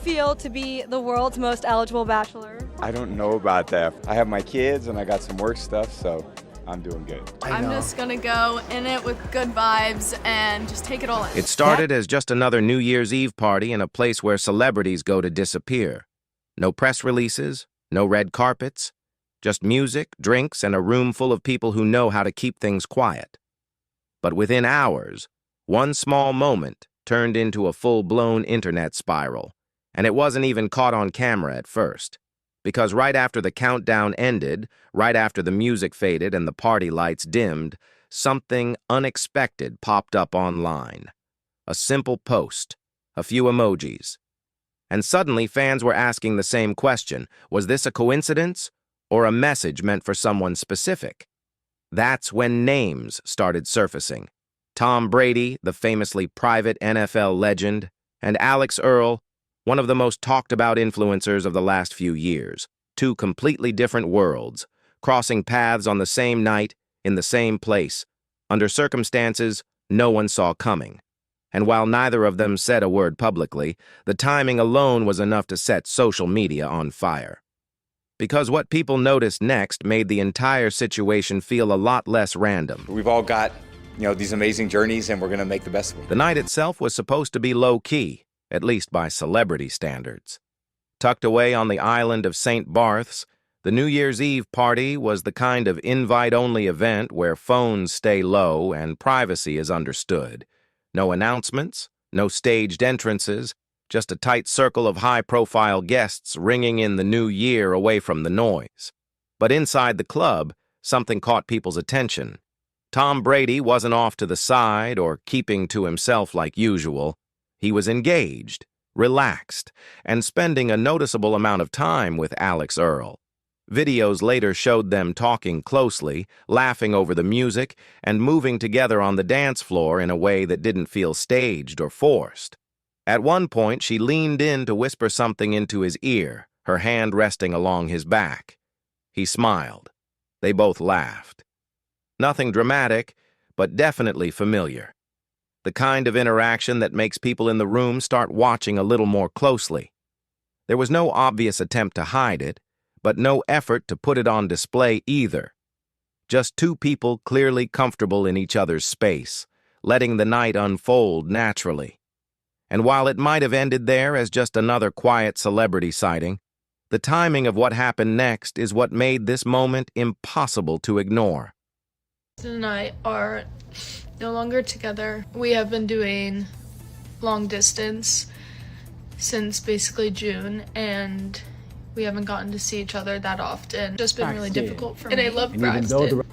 Feel to be the world's most eligible bachelor? I don't know about that. I have my kids and I got some work stuff, so I'm doing good. I'm just gonna go in it with good vibes and just take it all in. It started as just another New Year's Eve party in a place where celebrities go to disappear. No press releases, no red carpets, just music, drinks, and a room full of people who know how to keep things quiet. But within hours, one small moment turned into a full-blown internet spiral, and it wasn't even caught on camera at first. Because right after the countdown ended, right after the music faded and the party lights dimmed, something unexpected popped up online. A simple post, a few emojis. And suddenly fans were asking the same question: was this a coincidence or a message meant for someone specific? That's when names started surfacing. Tom Brady, the famously private NFL legend, and Alix Earle, one of the most talked-about influencers of the last few years. Two completely different worlds, crossing paths on the same night, in the same place, under circumstances no one saw coming. And while neither of them said a word publicly, the timing alone was enough to set social media on fire. Because what people noticed next made the entire situation feel a lot less random. We've all got, these amazing journeys, and we're going to make the best of it. The night itself was supposed to be low-key, at least by celebrity standards. Tucked away on the island of St. Barth's, the New Year's Eve party was the kind of invite-only event where phones stay low and privacy is understood. No announcements, no staged entrances, just a tight circle of high-profile guests ringing in the new year away from the noise. But inside the club, something caught people's attention. Tom Brady wasn't off to the side or keeping to himself like usual. He was engaged, relaxed, and spending a noticeable amount of time with Alix Earle. Videos later showed them talking closely, laughing over the music, and moving together on the dance floor in a way that didn't feel staged or forced. At one point, she leaned in to whisper something into his ear, her hand resting along his back. He smiled. They both laughed. Nothing dramatic, but definitely familiar. The kind of interaction that makes people in the room start watching a little more closely. There was no obvious attempt to hide it, but no effort to put it on display either. Just two people clearly comfortable in each other's space, letting the night unfold naturally. And while it might have ended there as just another quiet celebrity sighting, the timing of what happened next is what made this moment impossible to ignore. Justin and I are no longer together. We have been doing long distance since basically June, and we haven't gotten to see each other that often. It's just been really difficult for me. And I love Braxton.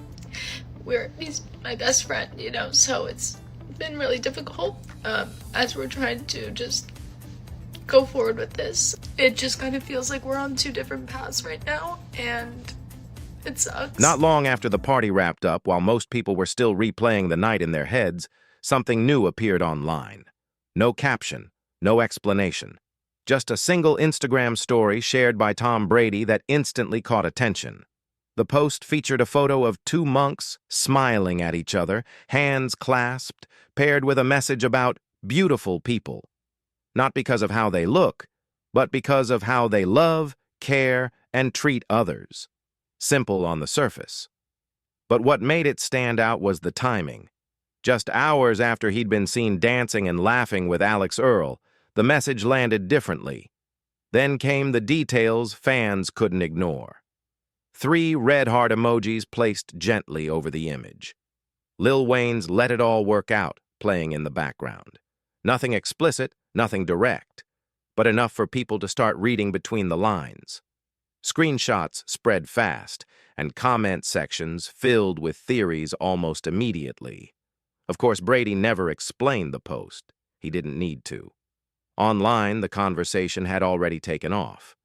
He's my best friend, so it's been really difficult as we're trying to just go forward with this. It just kind of feels like we're on two different paths right now, and it sucks. Not long after the party wrapped up, while most people were still replaying the night in their heads, something new appeared online. No caption, no explanation. Just a single Instagram story shared by Tom Brady that instantly caught attention. The post featured a photo of two monks smiling at each other, hands clasped, paired with a message about beautiful people. Not because of how they look, but because of how they love, care, and treat others. Simple on the surface. But what made it stand out was the timing. Just hours after he'd been seen dancing and laughing with Alix Earle, the message landed differently. Then came the details fans couldn't ignore. 3 red heart emojis placed gently over the image. Lil Wayne's "Let It All Work Out" playing in the background. Nothing explicit, nothing direct, but enough for people to start reading between the lines. Screenshots spread fast, and comment sections filled with theories almost immediately. Of course, Brady never explained the post. He didn't need to. Online, the conversation had already taken off.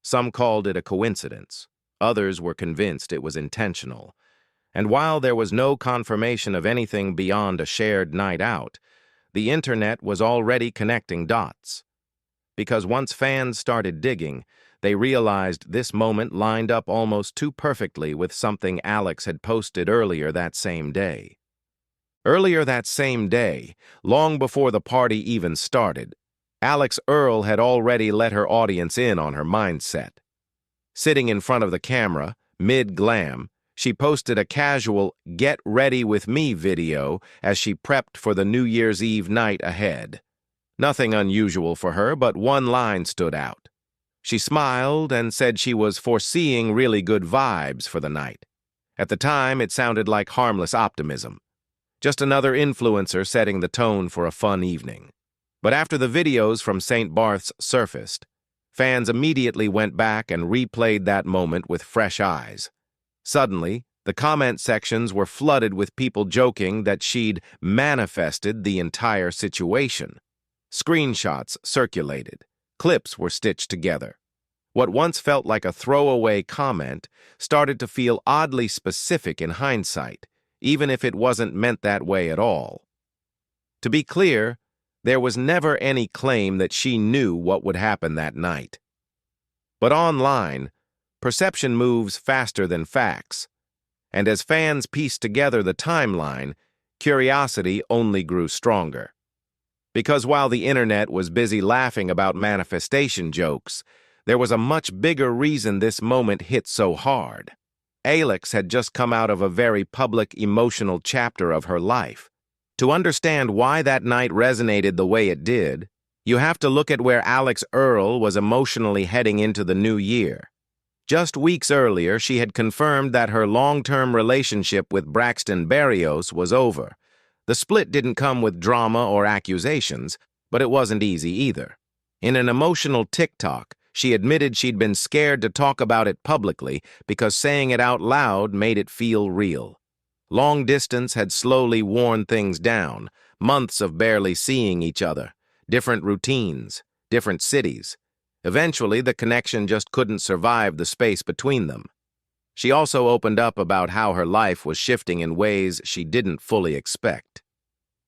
Some called it a coincidence. Others were convinced it was intentional. And while there was no confirmation of anything beyond a shared night out, the internet was already connecting dots. Because once fans started digging, they realized this moment lined up almost too perfectly with something Alix had posted earlier that same day. Earlier that same day, long before the party even started, Alix Earle had already let her audience in on her mindset. Sitting in front of the camera, mid-glam, she posted a casual "Get Ready With Me" video as she prepped for the New Year's Eve night ahead. Nothing unusual for her, but one line stood out. She smiled and said she was foreseeing really good vibes for the night. At the time, it sounded like harmless optimism. Just another influencer setting the tone for a fun evening. But after the videos from St. Barth's surfaced, fans immediately went back and replayed that moment with fresh eyes. Suddenly, the comment sections were flooded with people joking that she'd manifested the entire situation. Screenshots circulated. Clips were stitched together. What once felt like a throwaway comment started to feel oddly specific in hindsight, even if it wasn't meant that way at all. To be clear, there was never any claim that she knew what would happen that night. But online, perception moves faster than facts, and as fans pieced together the timeline, curiosity only grew stronger. Because while the internet was busy laughing about manifestation jokes, there was a much bigger reason this moment hit so hard. Alix had just come out of a very public, emotional chapter of her life. To understand why that night resonated the way it did, you have to look at where Alix Earle was emotionally heading into the new year. Just weeks earlier, she had confirmed that her long-term relationship with Braxton Berrios was over. The split didn't come with drama or accusations, but it wasn't easy either. In an emotional TikTok, she admitted she'd been scared to talk about it publicly because saying it out loud made it feel real. Long distance had slowly worn things down, months of barely seeing each other, different routines, different cities. Eventually, the connection just couldn't survive the space between them. She also opened up about how her life was shifting in ways she didn't fully expect.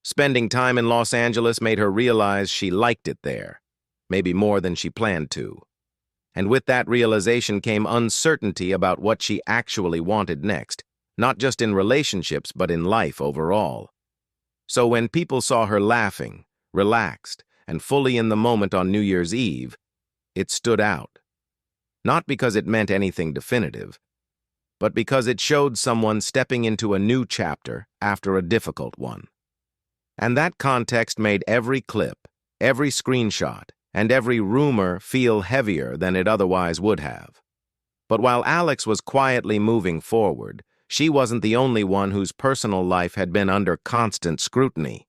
Spending time in Los Angeles made her realize she liked it there, maybe more than she planned to. And with that realization came uncertainty about what she actually wanted next, not just in relationships but in life overall. So when people saw her laughing, relaxed, and fully in the moment on New Year's Eve, it stood out. Not because it meant anything definitive, but because it showed someone stepping into a new chapter after a difficult one. And that context made every clip, every screenshot, and every rumor feel heavier than it otherwise would have. But while Alix was quietly moving forward, she wasn't the only one whose personal life had been under constant scrutiny.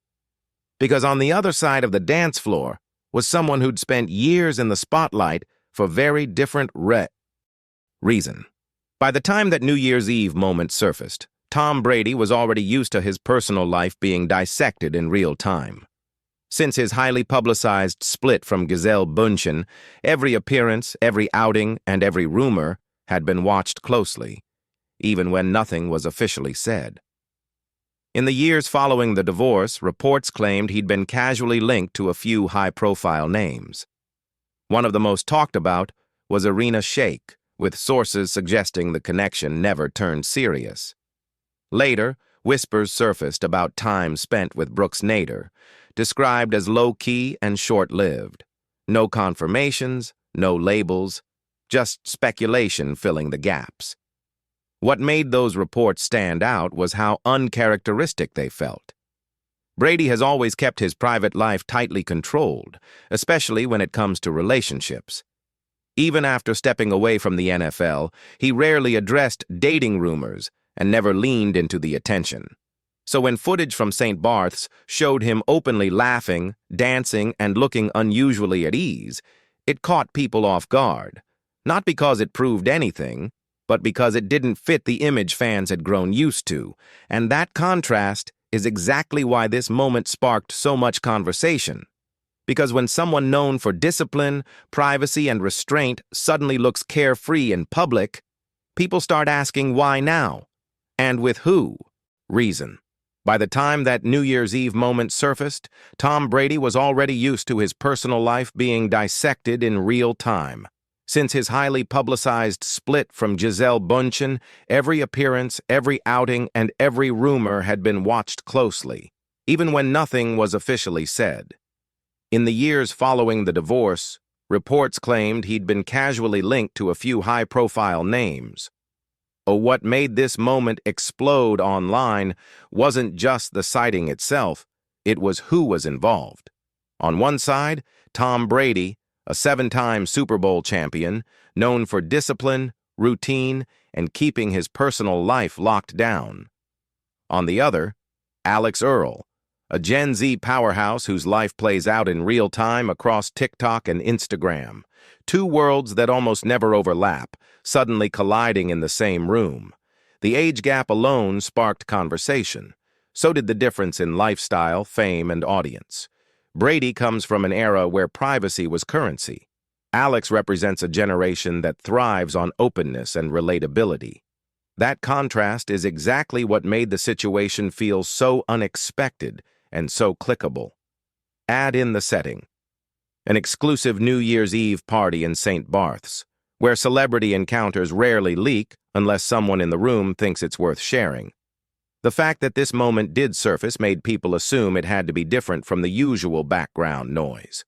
Because on the other side of the dance floor was someone who'd spent years in the spotlight for very different reason. By the time that New Year's Eve moment surfaced, Tom Brady was already used to his personal life being dissected in real time. Since his highly publicized split from Gisele Bündchen, every appearance, every outing, and every rumor had been watched closely, even when nothing was officially said. In the years following the divorce, reports claimed he'd been casually linked to a few high-profile names. One of the most talked about was Irina Shayk, with sources suggesting the connection never turned serious. Later, whispers surfaced about time spent with Brooks Nader, described as low-key and short-lived. No confirmations, no labels, just speculation filling the gaps. What made those reports stand out was how uncharacteristic they felt. Brady has always kept his private life tightly controlled, especially when it comes to relationships. Even after stepping away from the NFL, he rarely addressed dating rumors and never leaned into the attention. So when footage from St. Barth's showed him openly laughing, dancing, and looking unusually at ease, it caught people off guard. Not because it proved anything, but because it didn't fit the image fans had grown used to. And that contrast is exactly why this moment sparked so much conversation. Because when someone known for discipline, privacy, and restraint suddenly looks carefree in public, people start asking why now, and with who reason. By the time that New Year's Eve moment surfaced, Tom Brady was already used to his personal life being dissected in real time. Since his highly publicized split from Gisele Bündchen, every appearance, every outing, and every rumor had been watched closely, even when nothing was officially said. In the years following the divorce, reports claimed he'd been casually linked to a few high-profile names. What made this moment explode online wasn't just the sighting itself, it was who was involved. On one side, Tom Brady, a 7-time Super Bowl champion, known for discipline, routine, and keeping his personal life locked down. On the other, Alix Earle, a Gen Z powerhouse whose life plays out in real time across TikTok and Instagram. Two worlds that almost never overlap, suddenly colliding in the same room. The age gap alone sparked conversation. So did the difference in lifestyle, fame, and audience. Brady comes from an era where privacy was currency. Alix represents a generation that thrives on openness and relatability. That contrast is exactly what made the situation feel so unexpected and so clickable. Add in the setting. An exclusive New Year's Eve party in St. Barth's, where celebrity encounters rarely leak unless someone in the room thinks it's worth sharing. The fact that this moment did surface made people assume it had to be different from the usual background noise.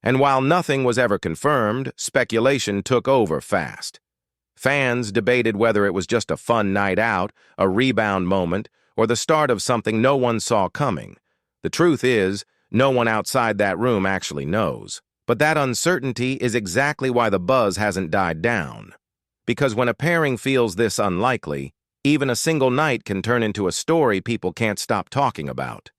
And while nothing was ever confirmed, speculation took over fast. Fans debated whether it was just a fun night out, a rebound moment, or the start of something no one saw coming. The truth is, no one outside that room actually knows. But that uncertainty is exactly why the buzz hasn't died down. Because when a pairing feels this unlikely, even a single night can turn into a story people can't stop talking about.